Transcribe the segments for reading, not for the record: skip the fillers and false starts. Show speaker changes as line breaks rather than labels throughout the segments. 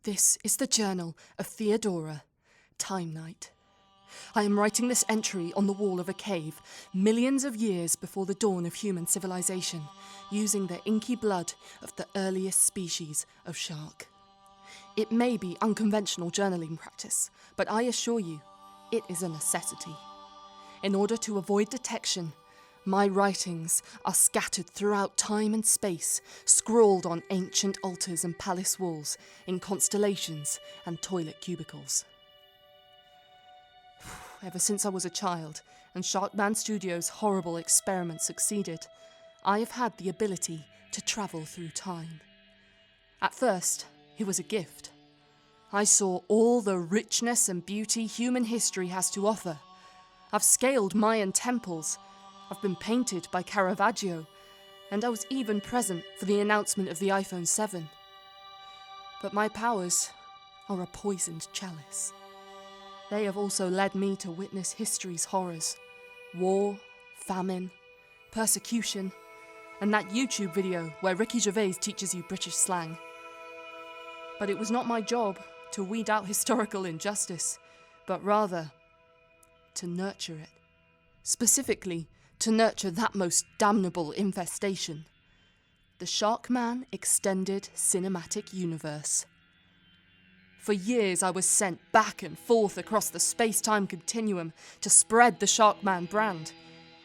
This is the journal of Theodora, Time Night. I am writing this entry on the wall of a cave, millions of years before the dawn of human civilization, using the inky blood of the earliest species of shark. It may be unconventional journaling practice, but I assure you, it is a necessity. In order to avoid detection, my writings are scattered throughout time and space, scrawled on ancient altars and palace walls, in constellations and toilet cubicles. Ever since I was a child, and Sharkman Studios' horrible experiment succeeded, I have had the ability to travel through time. At first, it was a gift. I saw all the richness and beauty human history has to offer. I've scaled Mayan temples, I've been painted by Caravaggio, and I was even present for the announcement of the iPhone 7. But my powers are a poisoned chalice. They have also led me to witness history's horrors: war, famine, persecution, and that YouTube video where Ricky Gervais teaches you British slang. But it was not my job to weed out historical injustice, but rather to nurture it. Specifically, to nurture that most damnable infestation, the Sharkman Extended Cinematic Universe. For years I was sent back and forth across the space-time continuum to spread the Sharkman brand.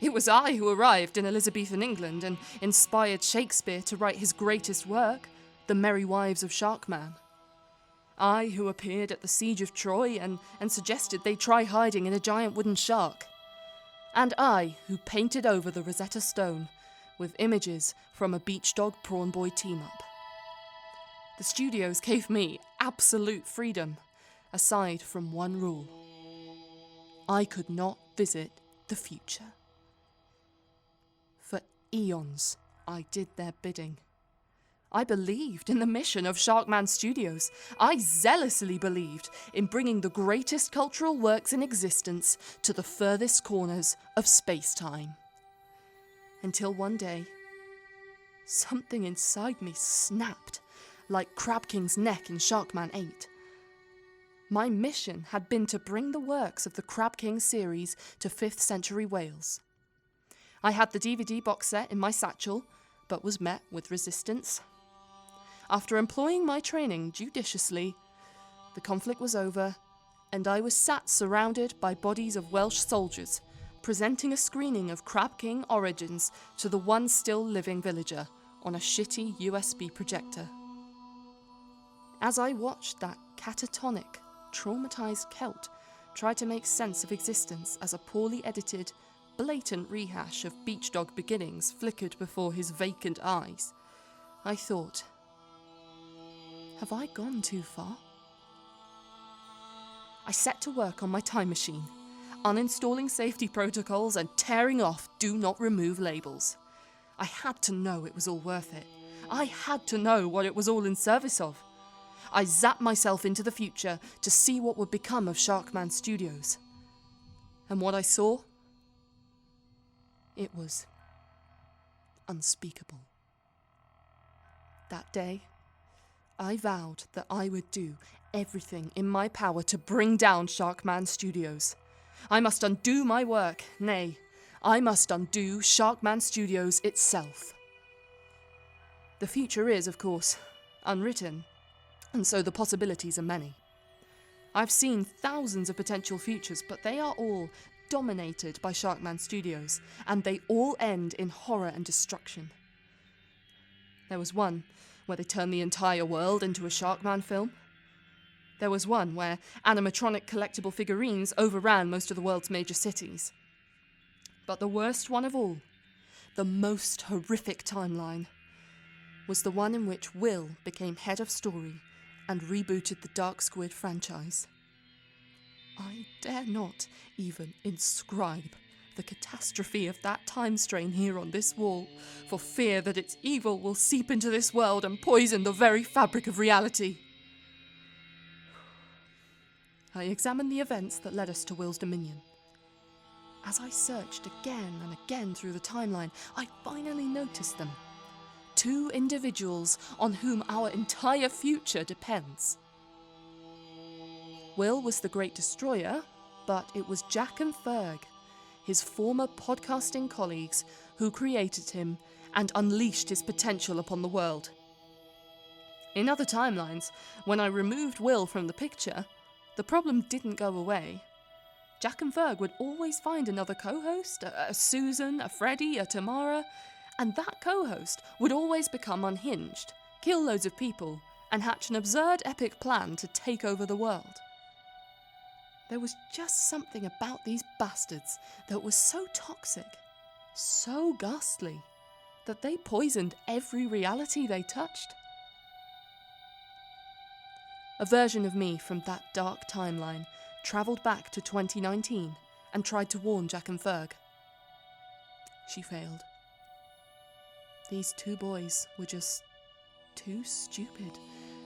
It was I who arrived in Elizabethan England and inspired Shakespeare to write his greatest work, The Merry Wives of Sharkman. I who appeared at the Siege of Troy and suggested they try hiding in a giant wooden shark. And I who painted over the Rosetta Stone with images from a Beach Dog Prawn Boy team-up. The studios gave me absolute freedom, aside from one rule. I could not visit the future. For eons, I did their bidding. I believed in the mission of Sharkman Studios. I zealously believed in bringing the greatest cultural works in existence to the furthest corners of space-time. Until one day, something inside me snapped, like Crab King's neck in Sharkman 8. My mission had been to bring the works of the Crab King series to 5th century Wales. I had the DVD box set in my satchel, but was met with resistance. After employing my training judiciously, the conflict was over, and I was sat surrounded by bodies of Welsh soldiers, presenting a screening of Crab King Origins to the one still living villager on a shitty USB projector. As I watched that catatonic, traumatized Celt try to make sense of existence as a poorly edited, blatant rehash of Beach Dog beginnings flickered before his vacant eyes, I thought, have I gone too far? I set to work on my time machine, uninstalling safety protocols and tearing off Do Not Remove labels. I had to know it was all worth it. I had to know what it was all in service of. I zapped myself into the future to see what would become of Sharkman Studios. And what I saw? It was unspeakable. That day, I vowed that I would do everything in my power to bring down Sharkman Studios. I must undo my work, nay, I must undo Sharkman Studios itself. The future is, of course, unwritten, and so the possibilities are many. I've seen thousands of potential futures, but they are all dominated by Sharkman Studios, and they all end in horror and destruction. There was one where they turned the entire world into a Sharkman film. There was one where animatronic collectible figurines overran most of the world's major cities. But the worst one of all, the most horrific timeline, was the one in which Will became head of story and rebooted the Dark Squid franchise. I dare not even inscribe the catastrophe of that time strain here on this wall, for fear that its evil will seep into this world and poison the very fabric of reality. I examined the events that led us to Will's dominion. As I searched again and again through the timeline, I finally noticed them. 2 individuals on whom our entire future depends. Will was the great destroyer, but it was Jack and Ferg, his former podcasting colleagues, who created him and unleashed his potential upon the world. In other timelines, when I removed Will from the picture, the problem didn't go away. Jack and Ferg would always find another co-host, a Susan, a Freddie, a Tamara, and that co-host would always become unhinged, kill loads of people, and hatch an absurd epic plan to take over the world. There was just something about these bastards that was so toxic, so ghastly, that they poisoned every reality they touched. A version of me from that dark timeline travelled back to 2019 and tried to warn Jack and Ferg. She failed. These two boys were just too stupid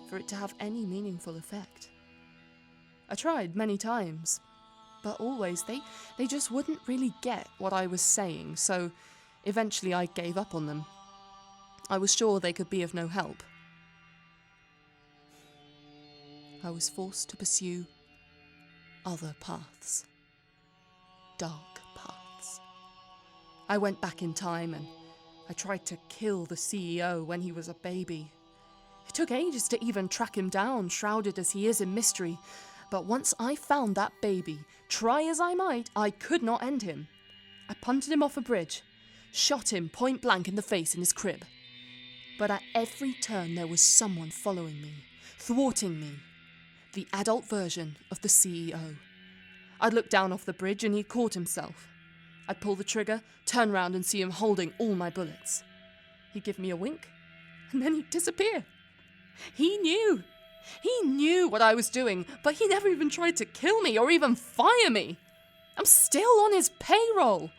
for it to have any meaningful effect. I tried many times, but always they just wouldn't really get what I was saying, so eventually I gave up on them. I was sure they could be of no help. I was forced to pursue other paths. Dark paths. I went back in time and I tried to kill the CEO when he was a baby. It took ages to even track him down, shrouded as he is in mystery. But once I found that baby, try as I might, I could not end him. I punted him off a bridge, shot him point blank in the face in his crib. But at every turn there was someone following me, thwarting me. The adult version of the CEO. I'd look down off the bridge and he'd caught himself. I'd pull the trigger, turn round and see him holding all my bullets. He'd give me a wink, and then he'd disappear. He knew what I was doing, but he never even tried to kill me or even fire me. I'm still on his payroll.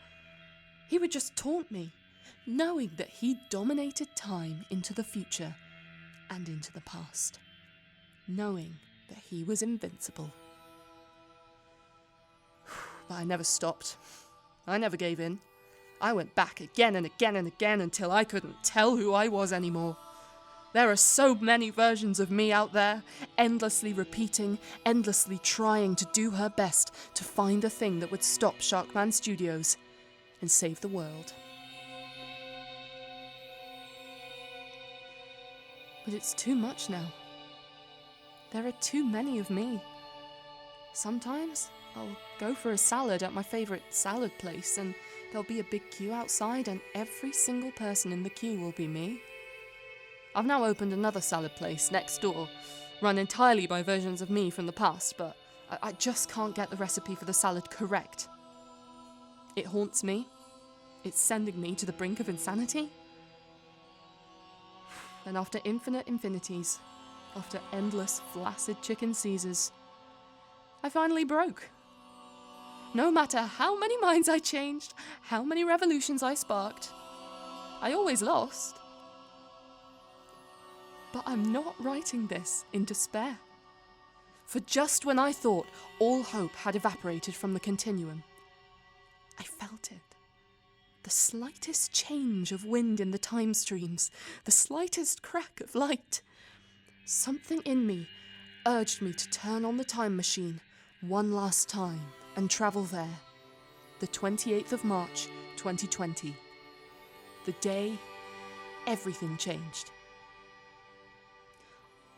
He would just taunt me, knowing that he dominated time into the future and into the past. Knowing that he was invincible. But I never stopped. I never gave in. I went back again and again and again until I couldn't tell who I was anymore. There are so many versions of me out there, endlessly repeating, endlessly trying to do her best to find a thing that would stop Sharkman Studios and save the world. But it's too much now. There are too many of me. Sometimes I'll go for a salad at my favourite salad place and there'll be a big queue outside and every single person in the queue will be me. I've now opened another salad place next door, run entirely by versions of me from the past, but I just can't get the recipe for the salad correct. It haunts me. It's sending me to the brink of insanity. And after infinite infinities, after endless, flaccid chicken Caesars, I finally broke. No matter how many minds I changed, how many revolutions I sparked, I always lost. But I'm not writing this in despair. For just when I thought all hope had evaporated from the continuum, I felt it. The slightest change of wind in the time streams, the slightest crack of light. Something in me urged me to turn on the time machine one last time and travel there. The 28th of March, 2020. The day everything changed.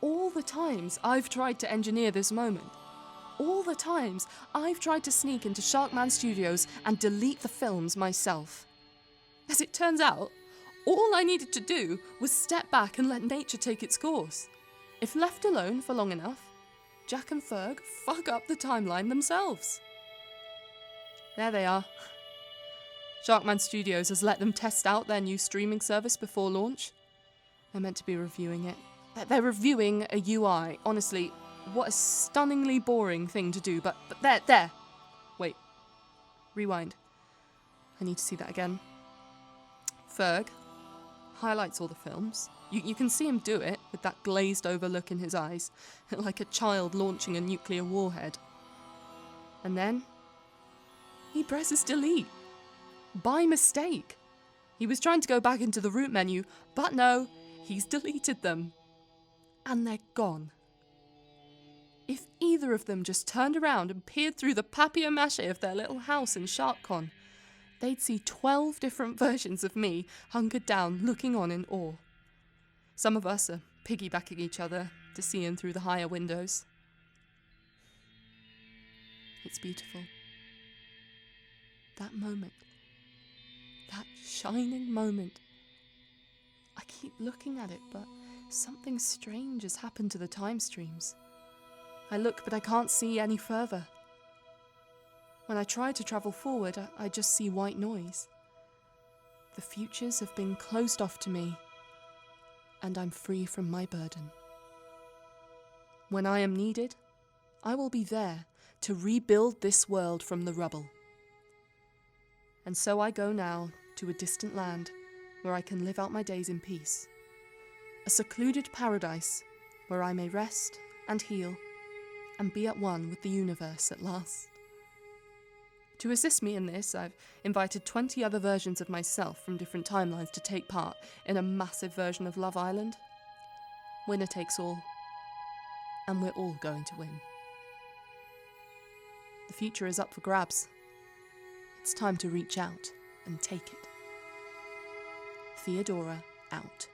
All the times I've tried to engineer this moment, all the times I've tried to sneak into Sharkman Studios and delete the films myself. As it turns out, all I needed to do was step back and let nature take its course. If left alone for long enough, Jack and Ferg fuck up the timeline themselves. There they are. Sharkman Studios has let them test out their new streaming service before launch. They're meant to be reviewing it. They're reviewing a UI. Honestly, what a stunningly boring thing to do, but there. Wait. Rewind. I need to see that again. Ferg highlights all the films. You can see him do it with that glazed over look in his eyes, like a child launching a nuclear warhead. And then he presses delete. By mistake. He was trying to go back into the root menu, but no, he's deleted them. And they're gone. If either of them just turned around and peered through the papier-mâché of their little house in SharkCon, they'd see 12 different versions of me hunkered down, looking on in awe. Some of us are piggybacking each other to see in through the higher windows. It's beautiful. That moment, that shining moment. I keep looking at it, but something strange has happened to the time streams. I look, but I can't see any further. When I try to travel forward, I just see white noise. The futures have been closed off to me, and I'm free from my burden. When I am needed, I will be there to rebuild this world from the rubble. And so I go now to a distant land where I can live out my days in peace. A secluded paradise where I may rest and heal and be at one with the universe at last. To assist me in this, I've invited 20 other versions of myself from different timelines to take part in a massive version of Love Island. Winner takes all, and we're all going to win. The future is up for grabs. It's time to reach out and take it. Theodora out.